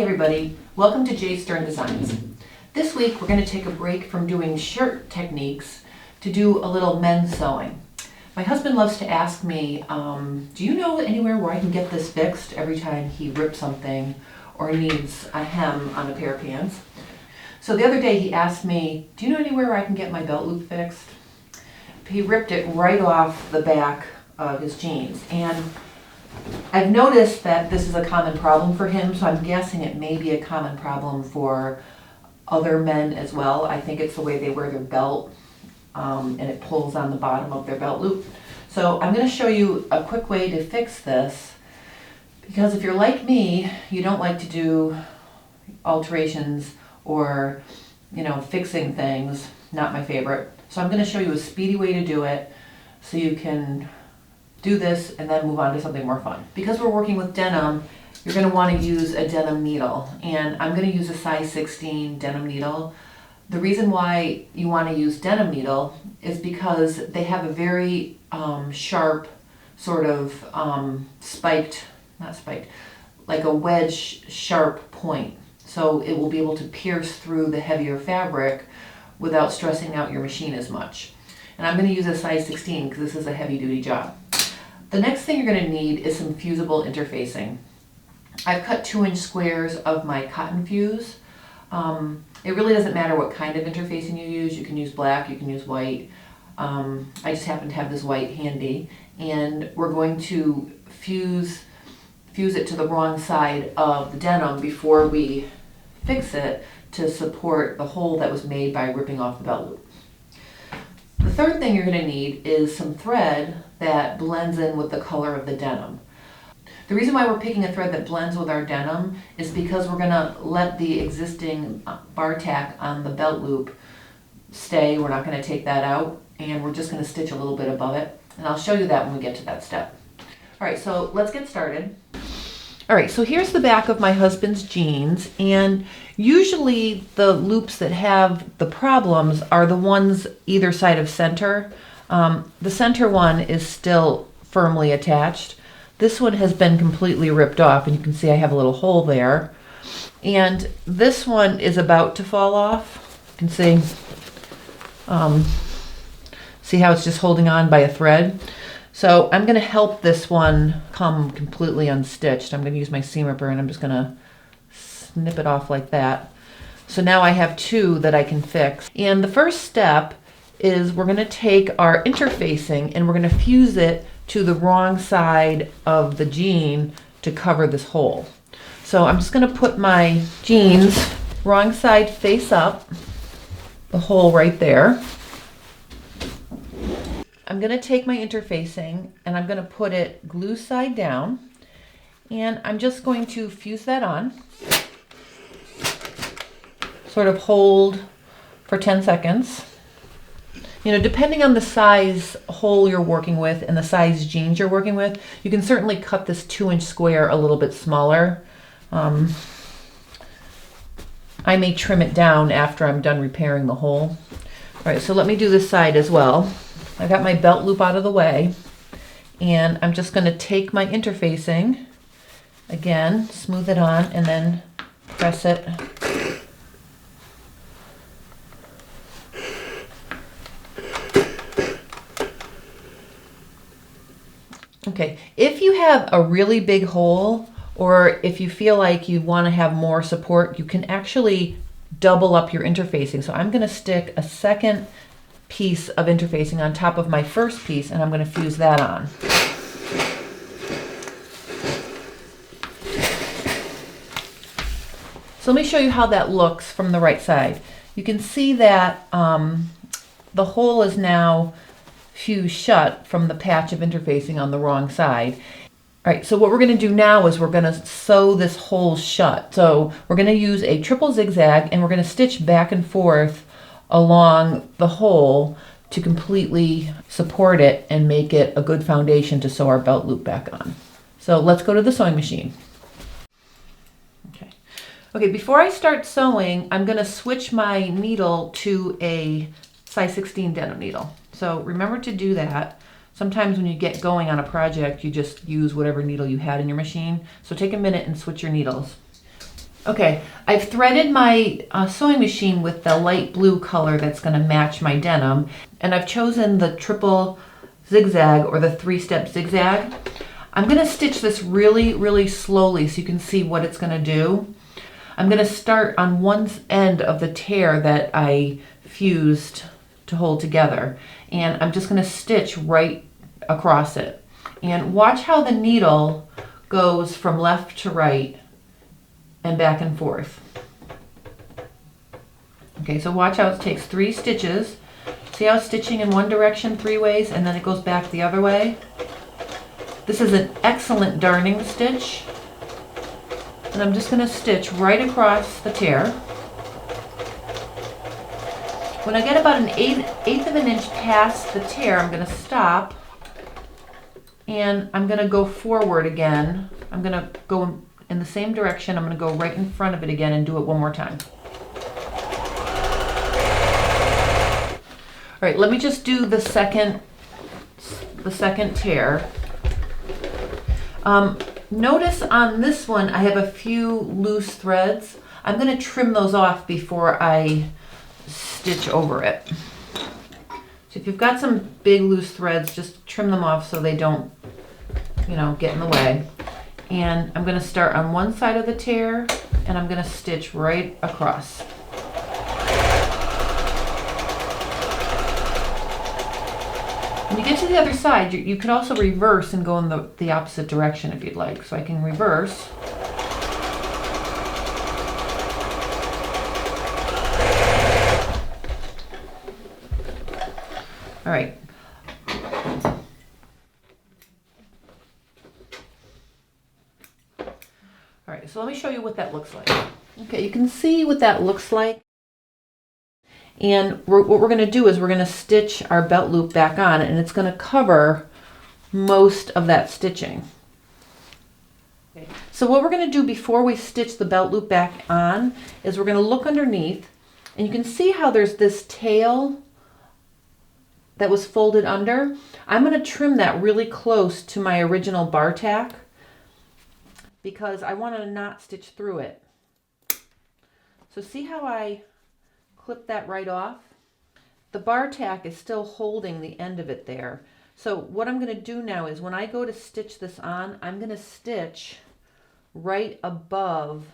everybody, welcome to J Stern Designs. This week we're going to take a break from doing shirt techniques to do a little men's sewing. My husband loves to ask me, do you know anywhere where I can get this fixed every time he rips something or needs a hem on a pair of pants? So the other day he asked me, do you know anywhere where I can get my belt loop fixed? He ripped it right off the back of his jeans, and I've noticed that this is a common problem for him, so I'm guessing it may be a common problem for other men as well. I think it's the way they wear their belt, and it pulls on the bottom of their belt loop. So I'm going to show you a quick way to fix this, because if you're like me, you don't like to do alterations or, fixing things. Not my favorite. So I'm going to show you a speedy way to do it so you can do this and then move on to something more fun. Because we're working with denim, you're going to want to use a denim needle, and I'm going to use a size 16 denim needle. The reason why you want to use denim needle is because they have a very sharp sort of like a wedge sharp point. So it will be able to pierce through the heavier fabric without stressing out your machine as much. And I'm going to use a size 16 because this is a heavy duty job. The next thing you're going to need is some fusible interfacing. I've cut 2-inch squares of my cotton fuse. It really doesn't matter what kind of interfacing you use. You can use black, you can use white. I just happen to have this white handy, and we're going to fuse it to the wrong side of the denim before we fix it to support the hole that was made by ripping off the belt loop. The third thing you're going to need is some thread that blends in with the color of the denim. The reason why we're picking a thread that blends with our denim is because we're going to let the existing bar tack on the belt loop stay. We're not going to take that out, and we're just going to stitch a little bit above it. And I'll show you that when we get to that step. All right, so let's get started. All right, so here's the back of my husband's jeans, and usually the loops that have the problems are the ones either side of center. The center one is still firmly attached. This one has been completely ripped off, and you can see I have a little hole there. And this one is about to fall off. You can see how it's just holding on by a thread. So I'm going to help this one come completely unstitched. I'm going to use my seam ripper, and I'm just going to snip it off like that. So now I have two that I can fix. And the first step is we're going to take our interfacing and we're going to fuse it to the wrong side of the jean to cover this hole. So I'm just going to put my jeans wrong side face up, the hole right there. I'm going to take my interfacing and I'm going to put it glue side down, and I'm just going to fuse that on. Sort of hold for 10 seconds. Depending on the size hole you're working with and the size jeans you're working with, you can certainly cut this 2-inch square a little bit smaller. I may trim it down after I'm done repairing the hole. All right, so let me do this side as well. I got my belt loop out of the way, and I'm just going to take my interfacing, again, smooth it on, and then press it. Okay, if you have a really big hole, or if you feel like you want to have more support, you can actually double up your interfacing. So I'm going to stick a second piece of interfacing on top of my first piece, and I'm going to fuse that on. So let me show you how that looks from the right side. You can see that the hole is now fused shut from the patch of interfacing on the wrong side. All right, so what we're going to do now is we're going to sew this hole shut. So we're going to use a triple zigzag, and we're going to stitch back and forth along the hole to completely support it and make it a good foundation to sew our belt loop back on. So let's go to the sewing machine. Okay, before I start sewing, I'm going to switch my needle to a size 16 denim needle. So remember to do that. Sometimes when you get going on a project, you just use whatever needle you had in your machine. So take a minute and switch your needles. Okay, I've threaded my sewing machine with the light blue color that's going to match my denim, and I've chosen the triple zigzag or the 3-step zigzag. I'm going to stitch this really slowly so you can see what it's going to do. I'm going to start on one end of the tear that I fused to hold together, and I'm just going to stitch right across it. And watch how the needle goes from left to right and back and forth. Okay, so watch how it takes 3 stitches. See how it's stitching in one direction 3 ways and then it goes back the other way? This is an excellent darning stitch. And I'm just going to stitch right across the tear. When I get about an eighth of an inch past the tear, I'm going to stop and I'm going to go forward again. I'm going to go in the same direction. I'm going to go right in front of it again and do it one more time. All right, let me just do the second tear. Notice on this one I have a few loose threads. I'm going to trim those off before I stitch over it. So if you've got some big loose threads, just trim them off so they don't, get in the way. And I'm going to start on one side of the tear and I'm going to stitch right across. When you get to the other side, you could also reverse and go in the opposite direction if you'd like. So I can reverse. All right. All right, so let me show you what that looks like. Okay, you can see what that looks like. And what we're going to do is we're going to stitch our belt loop back on, and it's going to cover most of that stitching. Okay. So what we're going to do before we stitch the belt loop back on is we're going to look underneath, and you can see how there's this tail that was folded under. I'm going to trim that really close to my original bar tack because I want to not stitch through it. So see how I clip that right off? The bar tack is still holding the end of it there. So what I'm going to do now is when I go to stitch this on, I'm going to stitch right above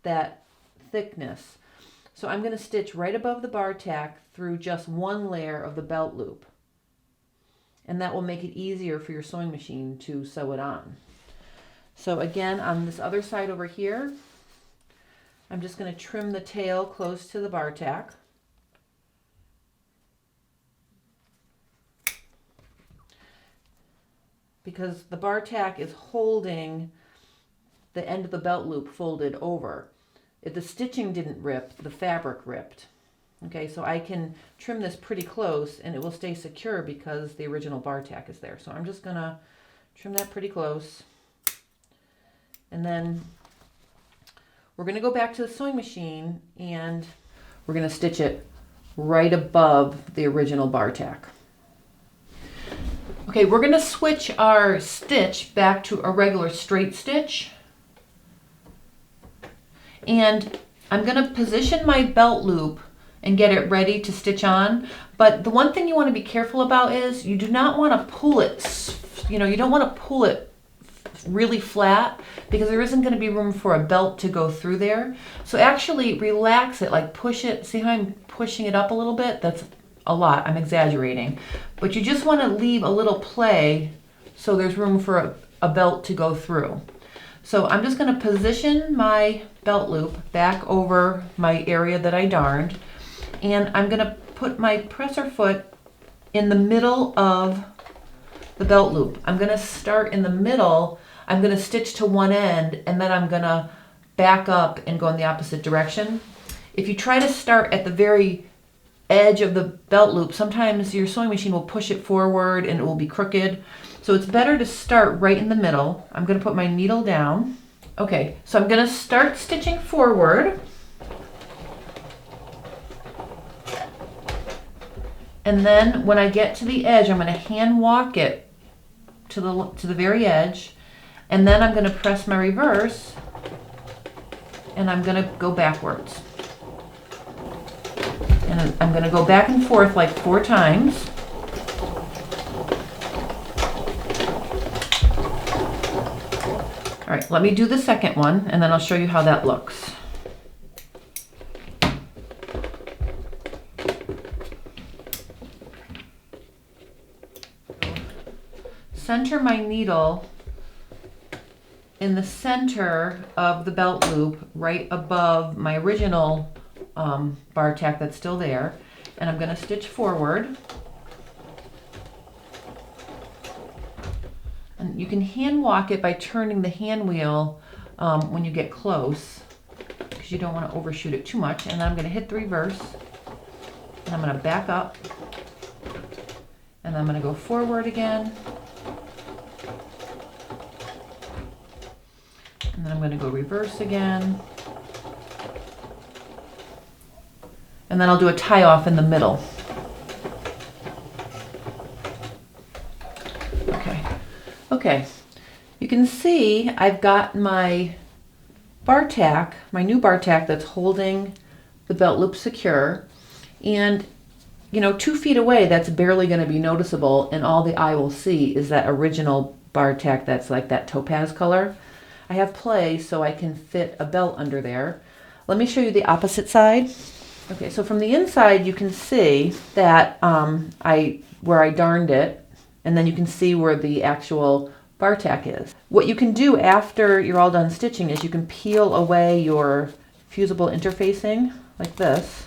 that thickness. So I'm going to stitch right above the bar tack through just one layer of the belt loop. And that will make it easier for your sewing machine to sew it on. So again, on this other side over here, I'm just going to trim the tail close to the bar tack. Because the bar tack is holding the end of the belt loop folded over. If the stitching didn't rip, the fabric ripped. Okay, so I can trim this pretty close and it will stay secure because the original bar tack is there. So I'm just going to trim that pretty close. And then we're going to go back to the sewing machine and we're going to stitch it right above the original bar tack. Okay, we're going to switch our stitch back to a regular straight stitch. And I'm going to position my belt loop and get it ready to stitch on. But the one thing you want to be careful about is you do not want to pull it, you don't want to pull it really flat because there isn't going to be room for a belt to go through there. So actually relax it, like push it. See how I'm pushing it up a little bit? That's a lot. I'm exaggerating. But you just want to leave a little play so there's room for a belt to go through. So I'm just going to position my belt loop back over my area that I darned. And I'm going to put my presser foot in the middle of the belt loop. I'm going to start in the middle. I'm going to stitch to one end and then I'm going to back up and go in the opposite direction. If you try to start at the very edge of the belt loop, sometimes your sewing machine will push it forward and it will be crooked. So it's better to start right in the middle. I'm going to put my needle down. Okay, so I'm going to start stitching forward. And then when I get to the edge, I'm going to hand walk it to the very edge. And then I'm going to press my reverse and I'm gonna go backwards. And I'm gonna go back and forth like 4 times. All right, let me do the second one, and then I'll show you how that looks. Center my needle in the center of the belt loop, right above my original bar tack that's still there, and I'm going to stitch forward. And you can hand walk it by turning the hand wheel when you get close, because you don't want to overshoot it too much. And then I'm going to hit the reverse, and I'm going to back up, and I'm going to go forward again. And then I'm going to go reverse again. And then I'll do a tie off in the middle. Okay, you can see I've got my bar tack, my new bar tack that's holding the belt loop secure. And 2 feet away, that's barely going to be noticeable, and all the eye will see is that original bar tack that's like that topaz color. I have play so I can fit a belt under there. Let me show you the opposite side. Okay, so from the inside you can see that where I darned it, and then you can see where the actual bar tack is. What you can do after you're all done stitching is you can peel away your fusible interfacing like this,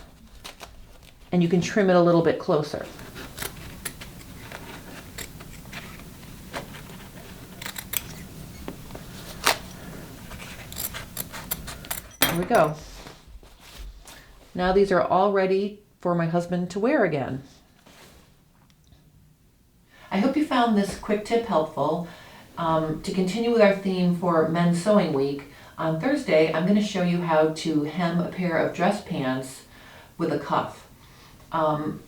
and you can trim it a little bit closer. There we go. Now these are all ready for my husband to wear again. I hope you found this quick tip helpful. To continue with our theme for Men's Sewing Week, on Thursday I'm going to show you how to hem a pair of dress pants with a cuff.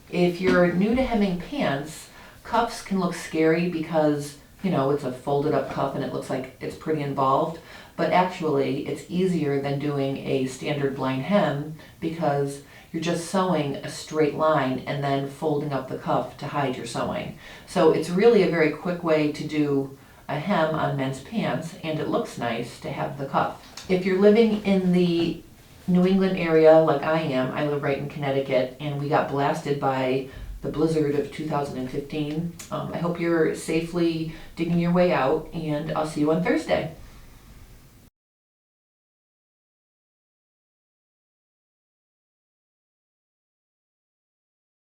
If you're new to hemming pants, cuffs can look scary because it's a folded up cuff and it looks like it's pretty involved. But actually, it's easier than doing a standard blind hem because you're just sewing a straight line and then folding up the cuff to hide your sewing. So it's really a very quick way to do a hem on men's pants, and it looks nice to have the cuff. If you're living in the New England area like I am, I live right in Connecticut, and we got blasted by the blizzard of 2015. I hope you're safely digging your way out, and I'll see you on Thursday.